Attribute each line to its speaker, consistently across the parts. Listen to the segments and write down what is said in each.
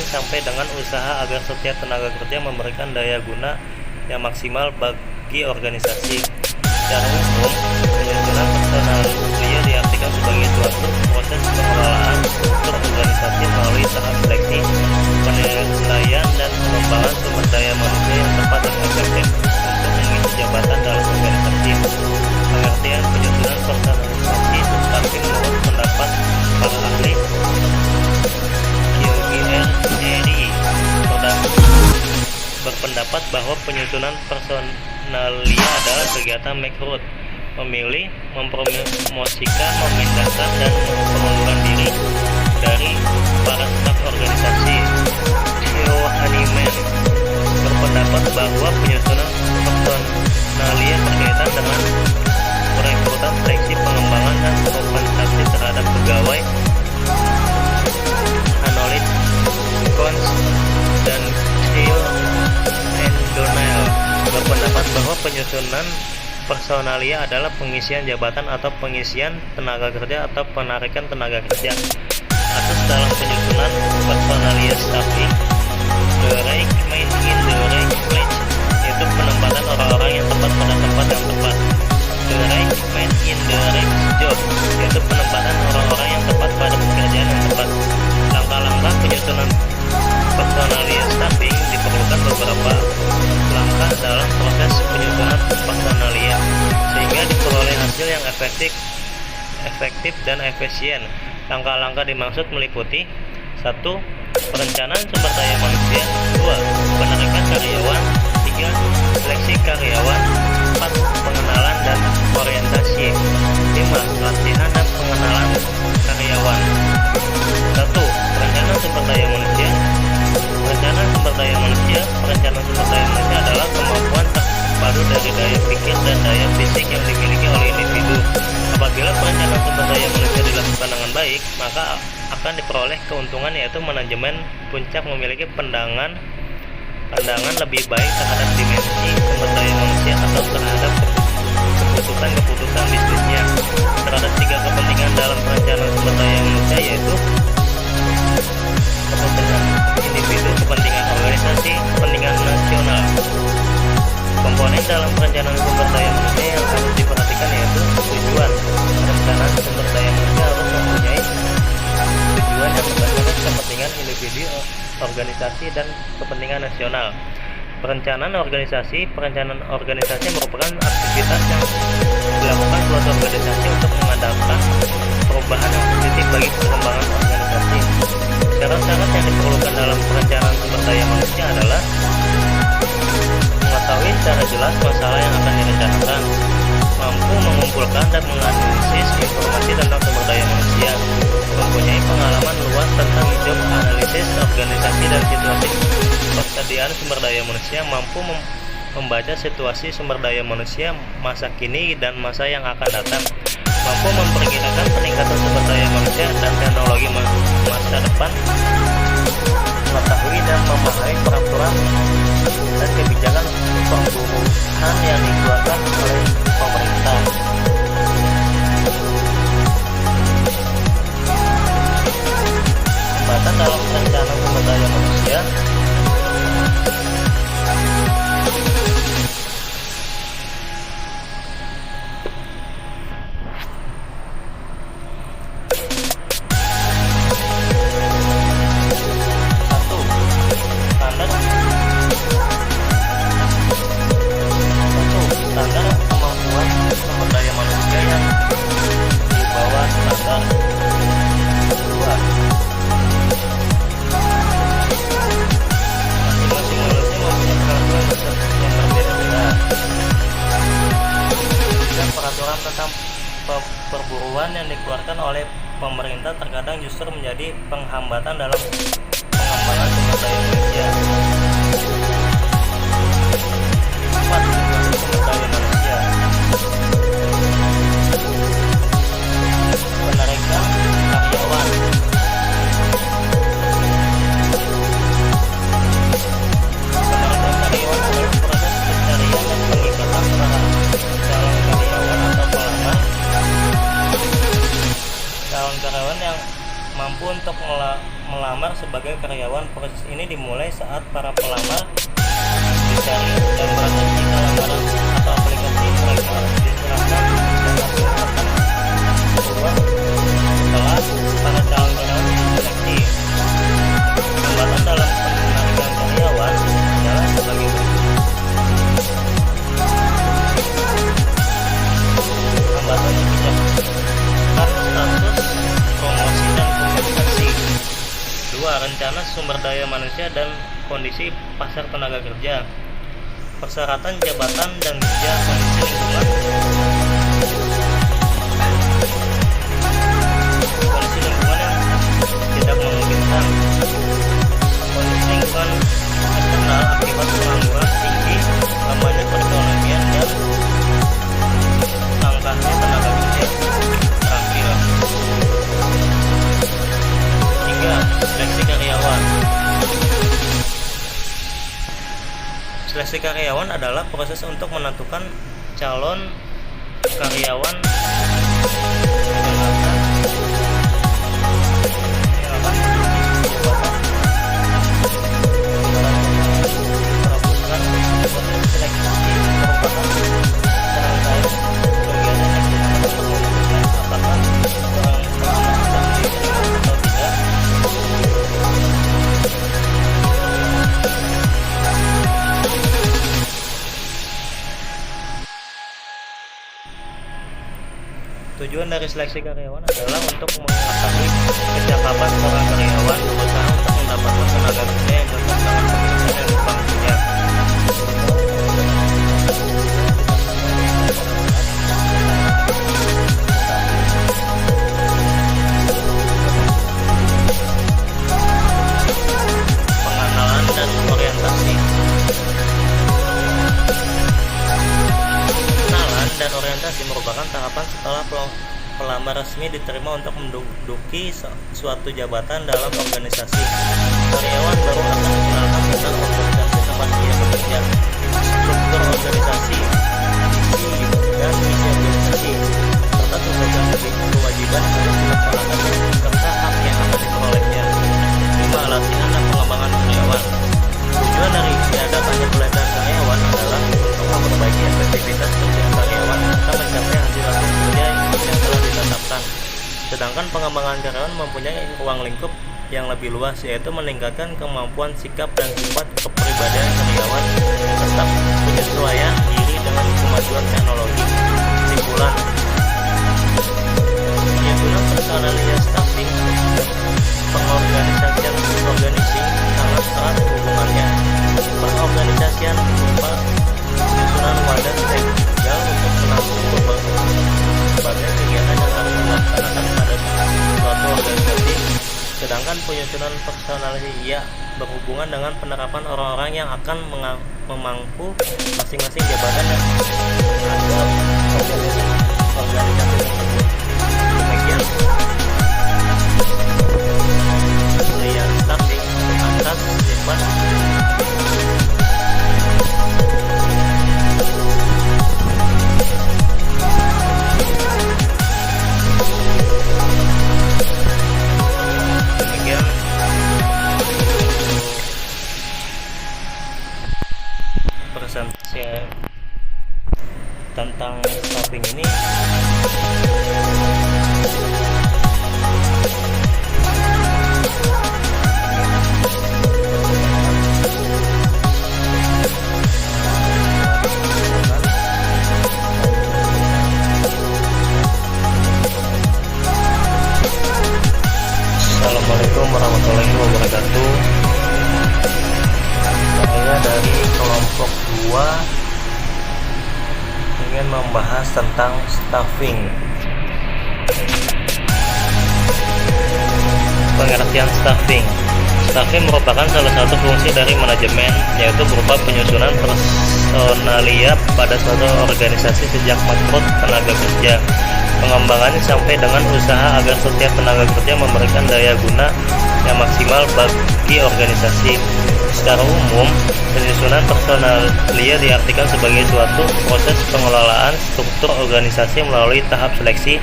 Speaker 1: sampai dengan usaha agar setiap tenaga kerja memberikan daya guna yang maksimal bagi organisasi. Secara umum, penyusunan personalia diartikan sebagai suatu proses pengelolaan struktur organisasi melalui tahap seleksi, penilaian, dan pengembangan sumber daya manusia yang tepat dan efektif untuk mengisi jabatan dalam organisasi. Pengertian penyusunan personalisasi substantif menurut pendapat para ahli Eri berpendapat bahwa penyusunan personalia adalah kegiatan merekrut, memilih, mempromosikan, memindahkan, dan mengundurkan diri dari para staf organisasi. Theo Hahnemann berpendapat bahwa penyusunan personalia berkaitan dengan perekrutan, seleksi, pengembangan, dan kompensasi terhadap pegawai. Anolit Cons dan Theo O'Donnell berpendapat bahwa penyusunan personalia adalah pengisian jabatan atau pengisian tenaga kerja atau penarikan tenaga kerja. Atas dalam penyusunan personalia staffing, the right man in the right place, yaitu penempatan orang-orang yang tepat pada tempat yang tepat. The right man in the right job, yaitu penempatan orang-orang yang tepat pada pekerjaan yang tepat. Langkah-langkah penyusunan personalia staffing diperlukan beberapa langkah dalam proses penyusunan personalia sehingga diperoleh hasil yang efektif dan efisien. Langkah-langkah dimaksud meliputi 1. Perencanaan sumber daya manusia, 2. Penarikan karyawan, 3. Seleksi karyawan, 4. Pengenalan dan orientasi, 5. Latihan dan pengenalan karyawan. 1. Perencanaan sumber daya manusia. Perencanaan sumber daya manusia adalah kemampuan terpadu dari daya pikir dan daya fisik yang dimiliki oleh individu. Apabila perencanaan sumber daya manusia dilakukan dengan baik, maka akan diperoleh keuntungan, yaitu manajemen puncak memiliki pandangan lebih baik terhadap dimensi sumber daya manusia atau terhadap keputusan bisnisnya. Terhadap 3 kepentingan dalam perencanaan sumber daya manusia, yaitu kepentingan individu, kepentingan organisasi, kepentingan nasional. Komponen dalam perencanaan sumber daya manusia yang harus diperhatikan yaitu tujuan. Perencanaan sumber daya manusia harus mempunyai tujuan yang berdasarkan kepentingan individu, organisasi, dan kepentingan nasional. Perencanaan organisasi merupakan aktivitas yang dilakukan suatu organisasi untuk mengadakan perubahan yang positif bagi perkembangan organisasi. Syarat-syarat yang diperlukan dalam perencanaan sumber daya manusia adalah mengetahui secara jelas masalah yang akan direncanakan, mampu mengumpulkan dan menganalisis informasi tentang sumber daya manusia, mempunyai pengalaman luas tentang job analisis organisasi dan situasi persediaan sumber daya manusia, mampu membaca situasi sumber daya manusia masa kini dan masa yang akan datang, mampu memperkirakan peningkatan sumber daya manusia dan teknologi masa depan, mengetahui dan memahami peraturan dan kebijakan pembunuhan yang dikeluarkan oleh pemerintah. Hambatan dalam perencanaan sumber daya manusia. Peraturan tentang perburuan yang dikeluarkan oleh pemerintah terkadang justru menjadi penghambatan dalam pengembangan sumber daya manusia. 4. Sumber daya manusia. Penarikan karyawan. Penarikan karyawan adalah proses pencarian dan pengikatan terhadap calon karyawan atau pelamar. Calon karyawan yang mampu untuk melamar sebagai karyawan. Proses ini dimulai saat para pelamar dicari dan berhasil jika lamaran atau aplikasi mereka diserahkan dan hasilnya akan keluar setelah para calon karyawan diseleksi. Hambatan dalam penarikan karyawan adalah sebagai berikut. Hambatan tidak status promosi dan kompensasi. 2. Rencana sumber daya manusia dan kondisi pasar tenaga kerja. Persyaratan jabatan dan kerja, kondisi lingkungan. Kondisi lingkungan yang tidak memungkinkan. Kondisi lingkungan eksternal akibat pengangguran tinggi, lamanya perekonomian dan angkanya tenaga kerja terakhir. 3. Seleksi karyawan. Seleksi karyawan adalah proses untuk menentukan calon karyawan Tujuan dari seleksi karyawan adalah untuk mengetahui kecakapan seorang karyawan, berusaha untuk mendapatkan tenaga kerja yang cocok dengan pekerjaan yang Jepang kerja. Pengenalan dan orientasi. Kenalan dan orientasi merupakan tahapan setelah pelamar resmi diterima untuk menduduki suatu jabatan dalam organisasi. Karyawan baru akan dikenalkan tentang organisasi tempat dia bekerja, struktur organisasi, visi dan misi organisasi, serta tugas dan kewajiban yang harus dilaksanakannya, serta hak yang akan diperolehnya. 5. Latihan dan pengembangan karyawan. Tujuan dari diadakannya pelatihan karyawan adalah untuk memperbaiki efektivitas kerja karyawan serta mencapai hasil kerja yang telah ditetapkan. Sedangkan pengembangan karyawan mempunyai ruang lingkup yang lebih luas, yaitu meningkatkan kemampuan sikap dan sifat kepribadian karyawan serta penyesuaian diri dengan kemajuan teknologi. Kesimpulan, guna personalia staffing pengorganisasian organizing sangat erat hubungannya. Pengorganisasian berupa penyusunan wadah legal untuk menampung berbagai kegiatan yang harus dilaksanakan pada suatu organisasi, sedangkan penyusunan personalia berhubungan dengan penerapan orang-orang yang akan memangku masing-masing jabatan yang ada organisasi tersebut. Demikian penilaian staffing atas sifat presentasi tentang staffing ini. Assalamualaikum warahmatullahi wabarakatuh. Saya dari kelompok 2 ingin membahas tentang staffing. Pengertian staffing. Staffing merupakan salah satu fungsi dari manajemen, yaitu berupa penyusunan personalia pada suatu organisasi sejak merekrut tenaga kerja, pengembangannya sampai dengan usaha agar setiap tenaga kerja memberikan daya guna yang maksimal bagi organisasi. Secara umum, penyusunan personalia diartikan sebagai suatu proses pengelolaan struktur organisasi melalui tahap seleksi,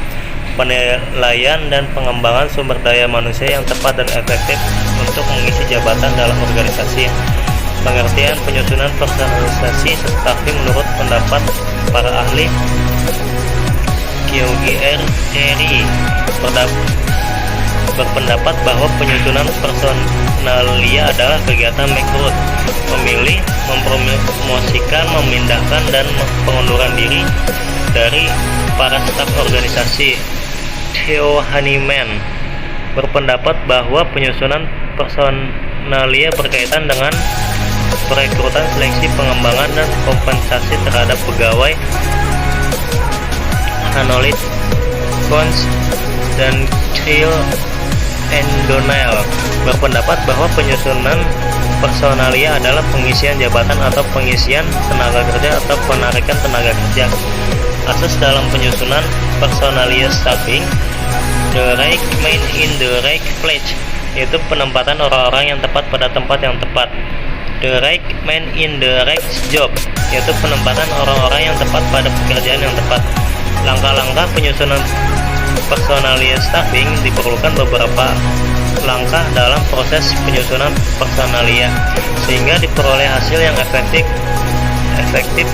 Speaker 1: penilaian dan pengembangan sumber daya manusia yang tepat dan efektif untuk mengisi jabatan dalam organisasi. Pengertian penyusunan personalisasi staffing menurut pendapat para ahli Kyogir Eri berpendapat bahwa penyusunan personalia adalah kegiatan merekrut, memilih, mempromosikan, memindahkan, dan pengunduran diri dari para staf organisasi. Theo Hanneman berpendapat bahwa penyusunan personalia berkaitan dengan perekrutan, seleksi, pengembangan, dan kompensasi terhadap pegawai. Hanolit, Cons, dan Krill and Donnell berpendapat bahwa penyusunan personalia adalah pengisian jabatan atau pengisian tenaga kerja atau penarikan tenaga kerja. Asas dalam penyusunan personalia staffing, the right man in the right place, yaitu penempatan orang-orang yang tepat pada tempat yang tepat. The right man in the right job, yaitu penempatan orang-orang yang tepat pada pekerjaan yang tepat. Langkah-langkah penyusunan personalia staffing diperlukan beberapa langkah dalam proses penyusunan personalia sehingga diperoleh hasil yang efektif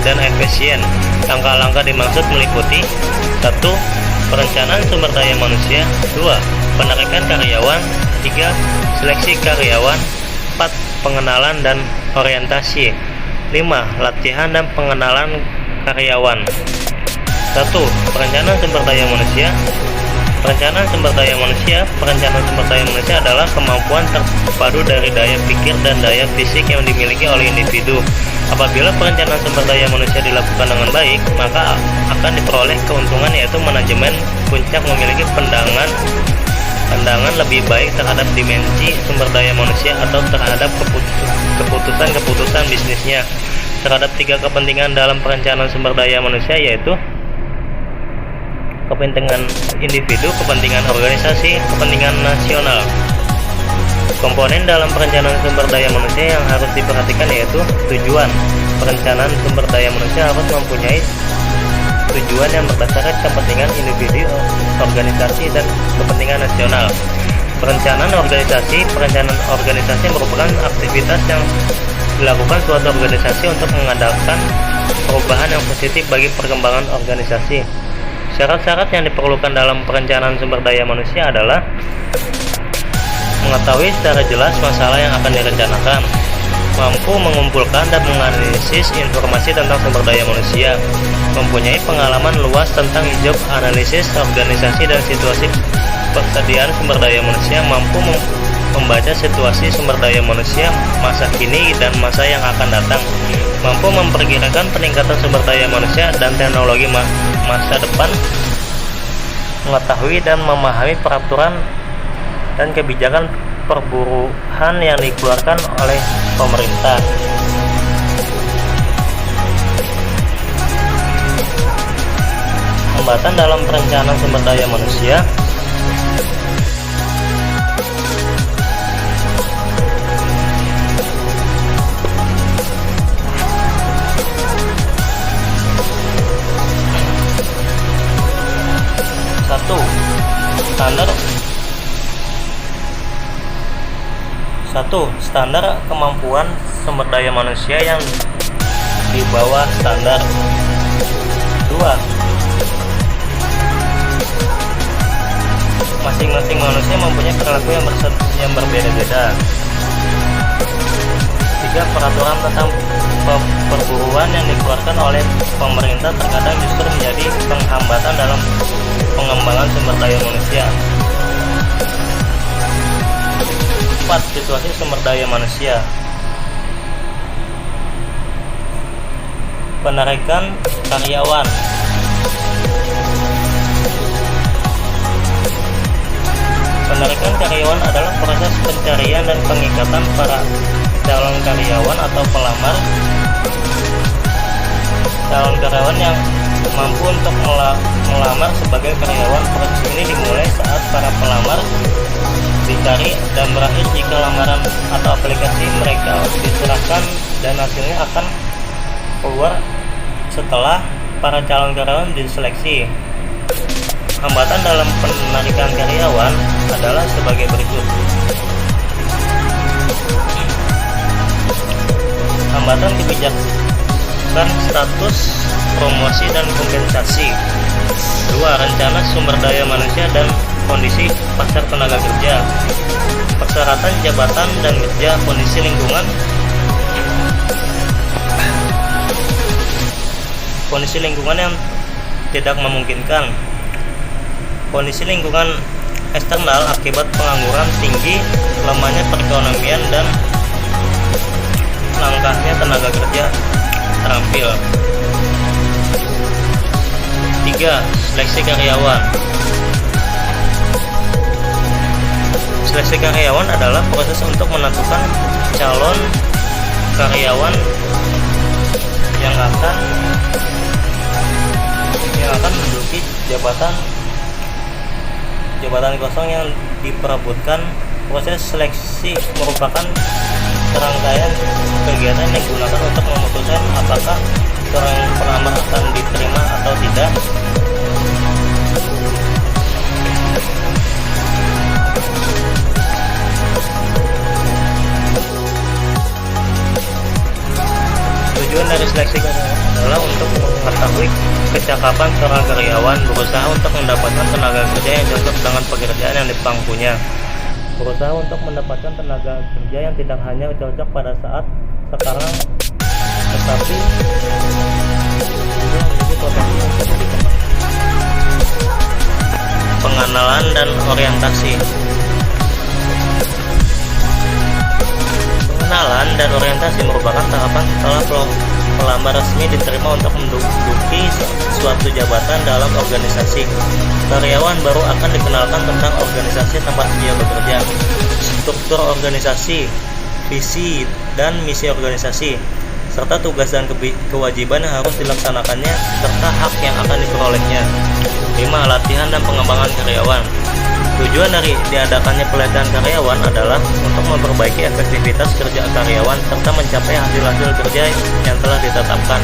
Speaker 1: dan efisien. Langkah-langkah dimaksud meliputi 1. Perencanaan sumber daya manusia, 2. Penarikan karyawan, 3. Seleksi karyawan, 4. Pengenalan dan orientasi, 5. Latihan dan pengenalan karyawan. 1. Perencanaan sumber daya manusia. Perencanaan sumber daya manusia adalah kemampuan terpadu dari daya pikir dan daya fisik yang dimiliki oleh individu. Apabila perencanaan sumber daya manusia dilakukan dengan baik, maka akan diperoleh keuntungan, yaitu manajemen puncak memiliki pandangan lebih baik terhadap dimensi sumber daya manusia atau terhadap keputusan bisnisnya. Terhadap 3 kepentingan dalam perencanaan sumber daya manusia, yaitu kepentingan individu, kepentingan organisasi, kepentingan nasional. Komponen dalam perencanaan sumber daya manusia yang harus diperhatikan yaitu tujuan. Perencanaan sumber daya manusia harus mempunyai tujuan yang berdasarkan kepentingan individu, organisasi, dan kepentingan nasional. Perencanaan organisasi merupakan aktivitas yang dilakukan suatu organisasi untuk mengadakan perubahan yang positif bagi perkembangan organisasi. Syarat-syarat yang diperlukan dalam perencanaan sumber daya manusia adalah mengetahui secara jelas masalah yang akan direncanakan, mampu mengumpulkan dan menganalisis informasi tentang sumber daya manusia, mempunyai pengalaman luas tentang job analisis organisasi dan situasi persediaan sumber daya manusia, mampu membaca situasi sumber daya manusia masa kini dan masa yang akan datang, mampu memperkirakan peningkatan sumber daya manusia dan teknologi masa depan, mengetahui dan memahami peraturan dan kebijakan perburuhan yang dikeluarkan oleh pemerintah. Hambatan dalam perencanaan sumber daya manusia. Standar kemampuan sumber daya manusia yang di bawah standar. 2. Masing-masing manusia mempunyai perilaku yang berbeda-beda. 3. Peraturan tentang perburuan yang dikeluarkan oleh pemerintah terkadang justru menjadi penghambatan dalam pengembangan sumber daya manusia. 4. Situasi sumber daya manusia. Penarikan karyawan. Penarikan karyawan adalah proses pencarian dan pengikatan para calon karyawan atau pelamar. Calon karyawan yang mampu untuk melamar sebagai karyawan. Proses ini dimulai saat para pelamar dicari dan berakhir jika lamaran atau aplikasi mereka diserahkan, dan hasilnya akan keluar setelah para calon karyawan diseleksi. Hambatan dalam penarikan karyawan adalah sebagai berikut. Hambatan kebijakan status, promosi, dan kompensasi. 2. Rencana sumber daya manusia dan kondisi pasar tenaga kerja. Persyaratan jabatan dan kerja, kondisi lingkungan. Kondisi lingkungan yang tidak memungkinkan. Kondisi lingkungan eksternal akibat pengangguran tinggi, lemahnya perekonomian, dan langkahnya tenaga kerja terampil. 3. Seleksi karyawan. Seleksi karyawan adalah proses untuk menentukan calon karyawan yang akan menduduki jabatan kosong yang diperebutkan. Proses seleksi merupakan serangkaian kegiatan yang digunakan untuk memutuskan apakah seorang pelamar akan diterima atau tidak. Tujuan dari seleksi karyawan adalah untuk mengetahui kecakapan seorang karyawan, berusaha untuk mendapatkan tenaga kerja yang cocok dengan pekerjaan yang dipangkunya. Berusaha untuk mendapatkan tenaga kerja yang tidak hanya cocok pada saat sekarang, tetapi juga memiliki potensi untuk dikembangkan. Pengenalan dan orientasi. Pengenalan dan orientasi merupakan tahapan setelah pelamar resmi diterima untuk menduduki suatu jabatan dalam organisasi. Karyawan baru akan dikenalkan tentang organisasi tempat dia bekerja, struktur organisasi, visi dan misi organisasi, serta tugas dan kewajiban yang harus dilaksanakannya, serta hak yang akan diperolehnya. 5. Latihan dan pengembangan karyawan. Tujuan dari diadakannya pelatihan karyawan adalah untuk memperbaiki efektivitas kerja karyawan serta mencapai hasil-hasil kerja yang telah ditetapkan.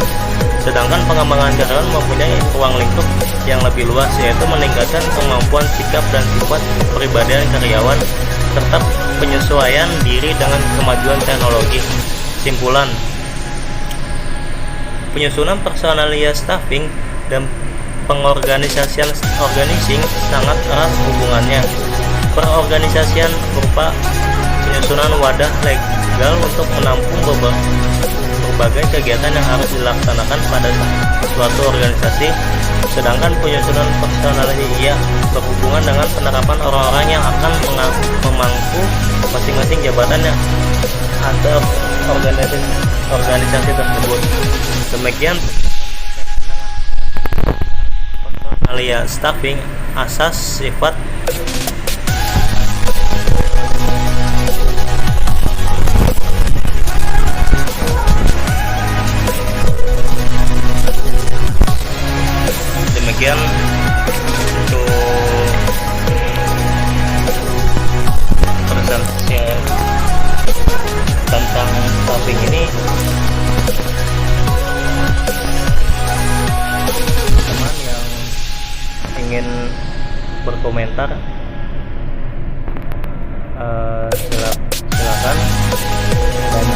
Speaker 1: Sedangkan pengembangan karyawan mempunyai ruang lingkup yang lebih luas, yaitu meningkatkan kemampuan sikap dan sifat kepribadian karyawan serta penyesuaian diri dengan kemajuan teknologi. Simpulan, penyusunan personalia staffing dan pengorganisasian organizing sangat erat hubungannya. Perorganisasian berupa penyusunan wadah legal untuk menampung berbagai kegiatan yang harus dilaksanakan pada suatu organisasi, sedangkan penyusunan personalia berhubungan dengan penerapan orang-orang yang akan memangku masing-masing jabatan yang ada organisasi tersebut. Demikian personalia staffing, asas, sifat, demikian untuk presentasi tentang staffing ini. Teman yang ingin berkomentar silakan, dan